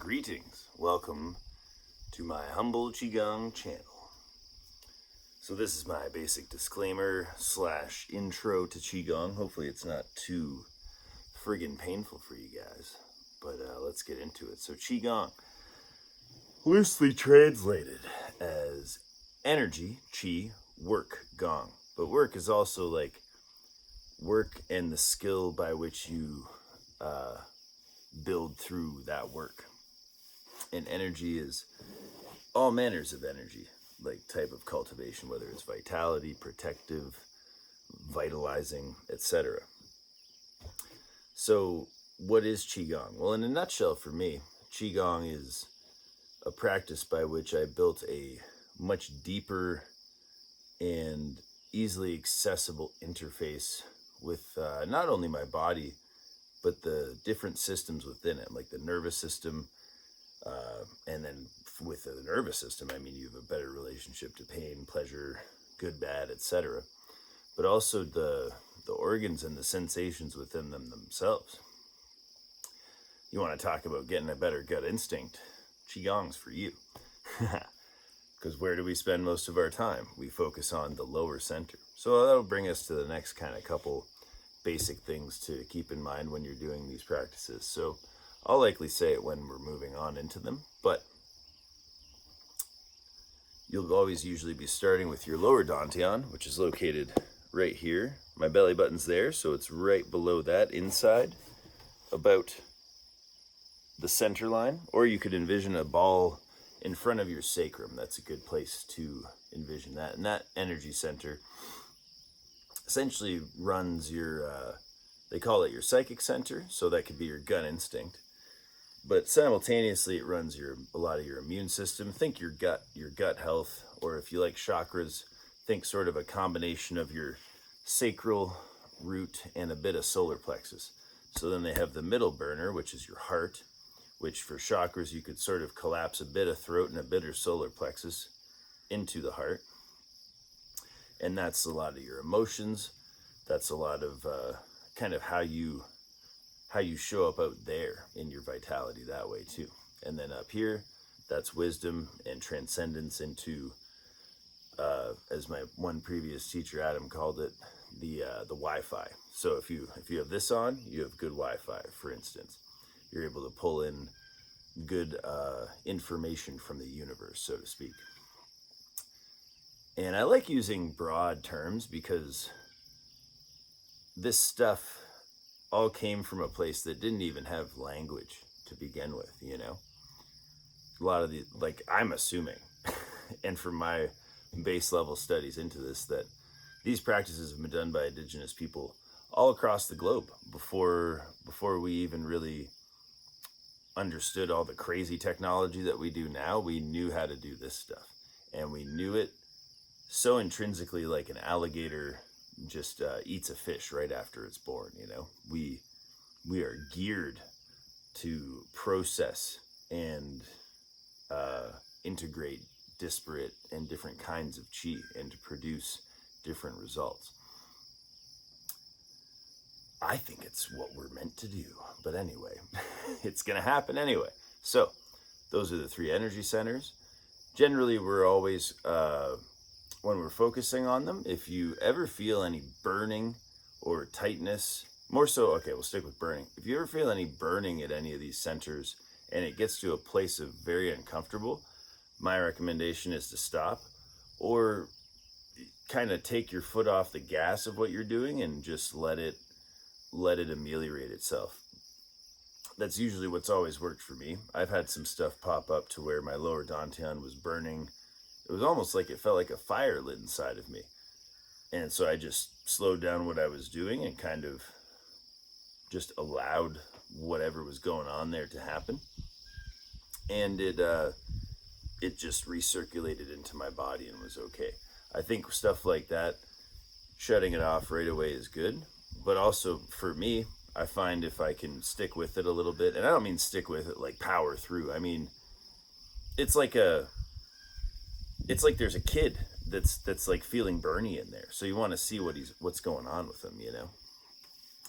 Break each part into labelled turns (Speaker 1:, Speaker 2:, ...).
Speaker 1: Greetings. Welcome to my humble Qigong channel. So this is my basic disclaimer / intro to Qigong. Hopefully it's not too friggin' painful for you guys, but let's get into it. So Qigong, loosely translated as energy, Qi, work, Gong. But work is also like work and the skill by which you build through that work. And energy is all manners of energy, like type of cultivation, whether it's vitality, protective, vitalizing, etc. So what is Qigong? Well, in a nutshell for me, Qigong is a practice by which I built a much deeper and easily accessible interface with not only my body, but the different systems within it, like the nervous system. And then with the nervous system, I mean, you have a better relationship to pain, pleasure, good, bad, etc. But also the organs and the sensations within them themselves. You want to talk about getting a better gut instinct? Qigong's for you. Because where do we spend most of our time? We focus on the lower center. So that'll bring us to the next kind of couple basic things to keep in mind when you're doing these practices. So I'll likely say it when we're moving on into them, but you'll always usually be starting with your lower dantian, which is located right here. My belly button's there, so it's right below that inside, about the center line. Or you could envision a ball in front of your sacrum. That's a good place to envision that. And that energy center essentially runs your, they call it your psychic center, so that could be your gut instinct. But simultaneously, it runs a lot of your immune system. Think your gut health, or if you like chakras, think sort of a combination of your sacral root and a bit of solar plexus. So then they have the middle burner, which is your heart, which for chakras, you could sort of collapse a bit of throat and a bit of solar plexus into the heart. And that's a lot of your emotions. That's a lot of kind of how you show up out there in your vitality that way too. And then up here, that's wisdom and transcendence into, as my one previous teacher, Adam, called it, the Wi-Fi. So if you have this on, you have good Wi-Fi, for instance. You're able to pull in good information from the universe, so to speak. And I like using broad terms because this stuff all came from a place that didn't even have language to begin with, you know? A lot of the, like, I'm assuming, and from my base level studies into this, that these practices have been done by indigenous people all across the globe before we even really understood all the crazy technology that we do now. We knew how to do this stuff, and we knew it so intrinsically, like an alligator just eats a fish right after it's born, you know? We are geared to process and integrate disparate and different kinds of qi and to produce different results. I think it's what we're meant to do, but anyway, it's gonna happen anyway. So those are the three energy centers. Generally, we're always when we're focusing on them, if you ever feel any burning or tightness, more so, okay, we'll stick with burning. If you ever feel any burning at any of these centers and it gets to a place of very uncomfortable, my recommendation is to stop or kind of take your foot off the gas of what you're doing and just let it ameliorate itself. That's usually what's always worked for me. I've had some stuff pop up to where my lower dantian was burning. It was almost like it felt like a fire lit inside of me. And so I just slowed down what I was doing and kind of just allowed whatever was going on there to happen. And it just recirculated into my body and was okay. I think stuff like that, shutting it off right away is good. But also for me, I find if I can stick with it a little bit, and I don't mean stick with it like power through. I mean, it's like there's a kid that's like feeling burny in there. So you want to see what's going on with him, you know?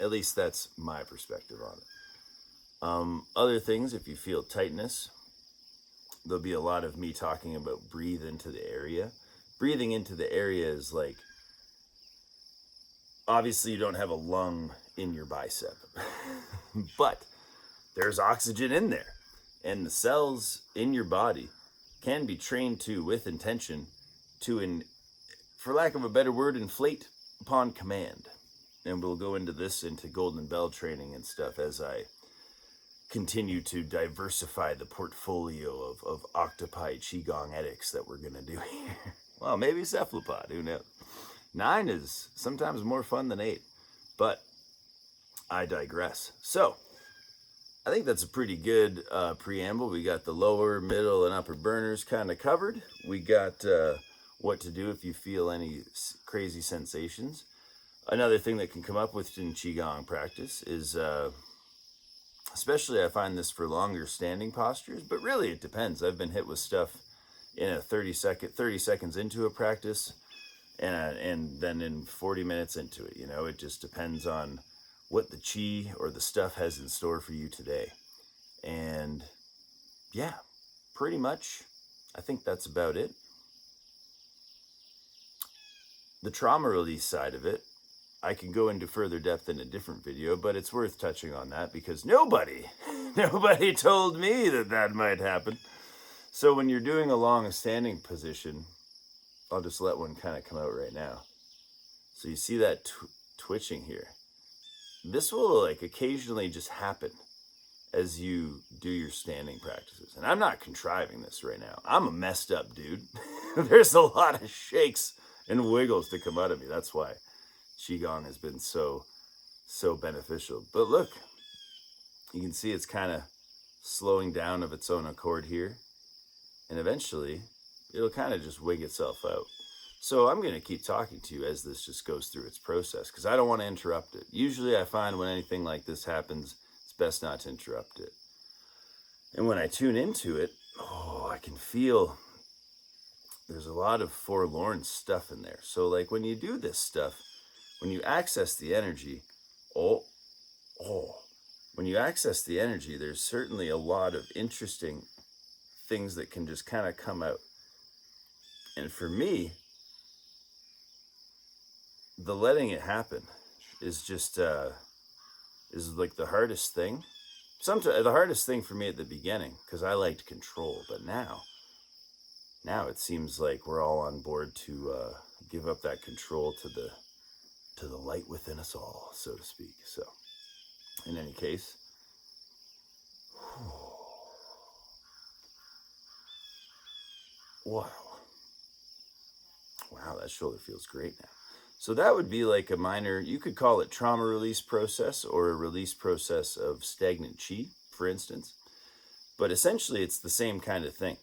Speaker 1: At least that's my perspective on it. Other things, if you feel tightness, there'll be a lot of me talking about breathe into the area. Breathing into the area is like, obviously you don't have a lung in your bicep, but there's oxygen in there. And the cells in your body can be trained to, with intention, to, for lack of a better word, inflate upon command. And we'll go into this, into Golden Bell training and stuff, as I continue to diversify the portfolio of octopi qigong etics that we're going to do here. Well, maybe cephalopod, who knows? 9 is sometimes more fun than 8, but I digress. So, I think that's a pretty good preamble. We got the lower, middle, and upper burners kind of covered. We got what to do if you feel any crazy sensations. Another thing that can come up with in Qigong practice is, especially I find this for longer standing postures, but really it depends. I've been hit with stuff in a 30 seconds into a practice, and then in 40 minutes into it. You know, it just depends on what the chi or the stuff has in store for you today. And yeah, pretty much, I think that's about it. The trauma release side of it, I can go into further depth in a different video, but it's worth touching on that because nobody told me that might happen. So when you're doing a long standing position, I'll just let one kind of come out right now. So you see that twitching here. This will like occasionally just happen as you do your standing practices. And I'm not contriving this right now. I'm a messed up dude. There's a lot of shakes and wiggles to come out of me. That's why Qigong has been so beneficial. But look, you can see it's kind of slowing down of its own accord here. And eventually, it'll kind of just wig itself out. So I'm going to keep talking to you as this just goes through its process, because I don't want to interrupt it. Usually I find when anything like this happens, it's best not to interrupt it. And when I tune into it, I can feel there's a lot of forlorn stuff in there. So like when you do this stuff, when you access the energy, when you access the energy, there's certainly a lot of interesting things that can just kind of come out. And for me, the letting it happen is just is like the hardest thing. Sometimes the hardest thing for me at the beginning, because I liked control, but now it seems like we're all on board to give up that control to the light within us all, so to speak. So, in any case, wow, that shoulder feels great now. So that would be like a minor, you could call it trauma release process or a release process of stagnant chi, for instance. But essentially it's the same kind of thing.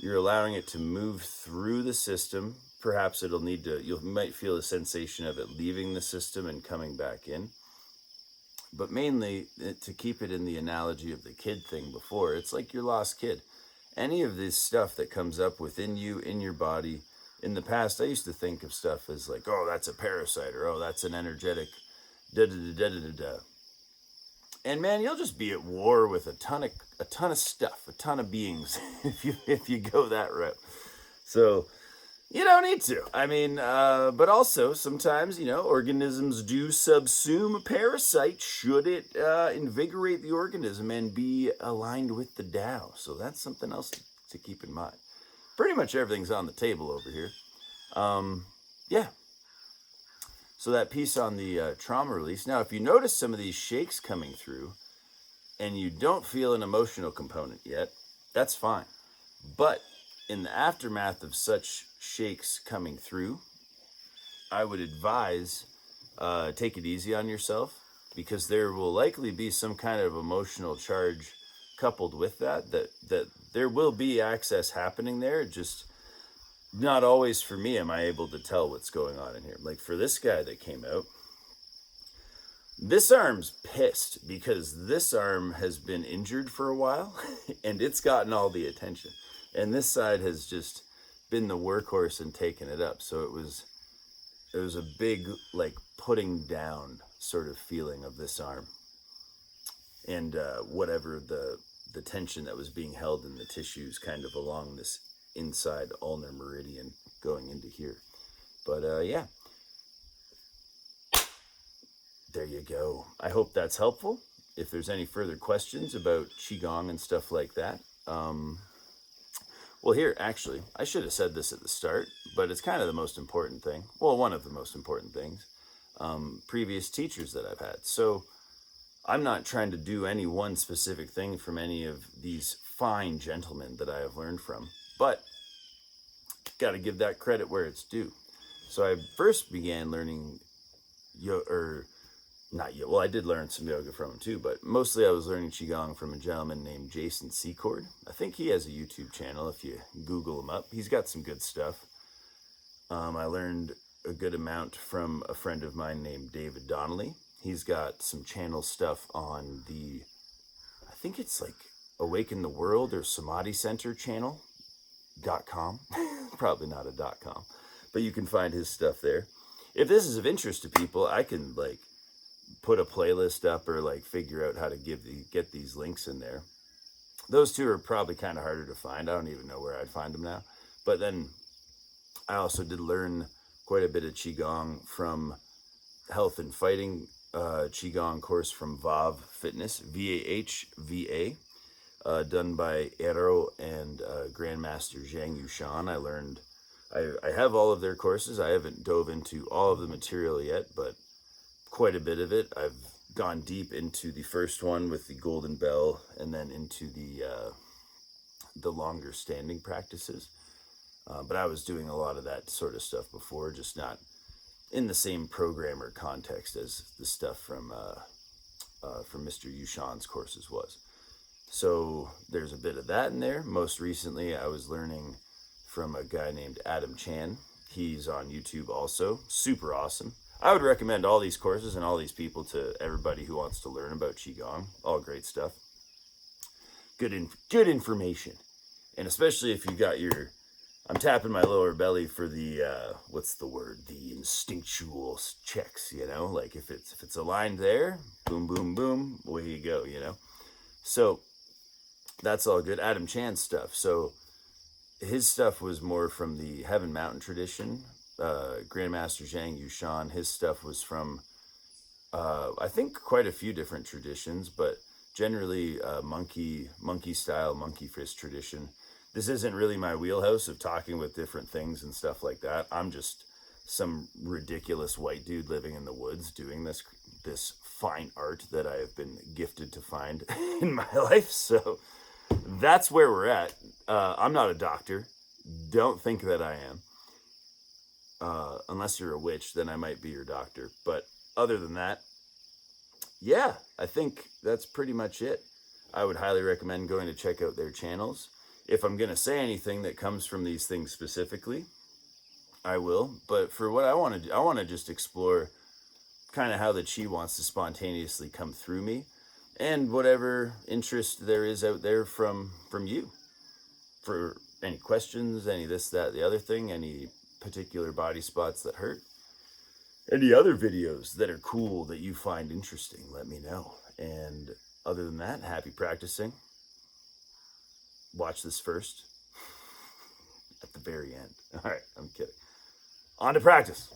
Speaker 1: You're allowing it to move through the system. Perhaps it'll need to, you might feel a sensation of it leaving the system and coming back in. But mainly, to keep it in the analogy of the kid thing before, it's like your lost kid. Any of this stuff that comes up within you, in your body. In the past, I used to think of stuff as like, oh, that's a parasite, or oh, that's an energetic da-da-da-da-da-da. And man, you'll just be at war with a ton of stuff, a ton of beings, if you go that route. So you don't need to. I mean, but also sometimes, organisms do subsume a parasite should it invigorate the organism and be aligned with the Tao. So that's something else to keep in mind. Pretty much everything's on the table over here. Yeah. So that piece on the trauma release. Now, if you notice some of these shakes coming through and you don't feel an emotional component yet, that's fine. But in the aftermath of such shakes coming through, I would advise take it easy on yourself, because there will likely be some kind of emotional charge coupled with that there will be access happening there. Just not always for me am I able to tell what's going on in here. Like for this guy that came out, this arm's pissed because this arm has been injured for a while and it's gotten all the attention. And this side has just been the workhorse and taken it up. So it was a big like putting down sort of feeling of this arm. and whatever the tension that was being held in the tissues kind of along this inside ulnar meridian going into here. But yeah, there you go. I hope that's helpful. If there's any further questions about Qigong and stuff like that, well, here, actually, I should have said this at the start, but it's kind of the most important thing. Well, one of the most important things. Previous teachers that I've had. So I'm not trying to do any one specific thing from any of these fine gentlemen that I have learned from, but got to give that credit where it's due. So I first began learning well, I did learn some yoga from him too, but mostly I was learning Qigong from a gentleman named Jason Secord. I think he has a YouTube channel if you Google him up. He's got some good stuff. I learned a good amount from a friend of mine named David Donnelly. He's got some channel stuff on I think it's like Awaken the World or Samadhi Center channel.com. Probably not a .com, but you can find his stuff there. If this is of interest to people, I can like put a playlist up or like figure out how to get these links in there. Those two are probably kind of harder to find. I don't even know where I'd find them now. But then I also did learn quite a bit of Qigong from Health and Fighting Qigong course from Vav Fitness, VAHVA, done by Ero and Grandmaster Zhang Yushan. I have all of their courses. I haven't dove into all of the material yet, but quite a bit of it. I've gone deep into the first one with the Golden Bell, and then into the longer standing practices. But I was doing a lot of that sort of stuff before, just not in the same program or context as the stuff from Mr. Yushan's courses was. So there's a bit of that in there. Most recently, I was learning from a guy named Adam Chan. He's on YouTube also. Super awesome. I would recommend all these courses and all these people to everybody who wants to learn about Qigong. All great stuff. Good information. And especially if you got I'm tapping my lower belly for the, what's the word? The instinctual checks, you know? Like if it's aligned there, boom, boom, boom, away you go, you know? So that's all good. Adam Chan's stuff. So his stuff was more from the Heaven Mountain tradition. Grandmaster Zhang Yushan, his stuff was from, I think, quite a few different traditions, but generally monkey style, monkey fist tradition. This isn't really my wheelhouse of talking with different things and stuff like that. I'm just some ridiculous white dude living in the woods doing this fine art that I have been gifted to find in my life. So that's where we're at. I'm not a doctor. Don't think that I am. Unless you're a witch, then I might be your doctor. But other than that, yeah, I think that's pretty much it. I would highly recommend going to check out their channels. If I'm going to say anything that comes from these things specifically, I will. But for what I want to do, I want to just explore kind of how the Qi wants to spontaneously come through me, and whatever interest there is out there from you. For any questions, any this, that, the other thing, any particular body spots that hurt, any other videos that are cool that you find interesting, let me know. And other than that, happy practicing. Watch this first at the very end. All right, I'm kidding. On to practice.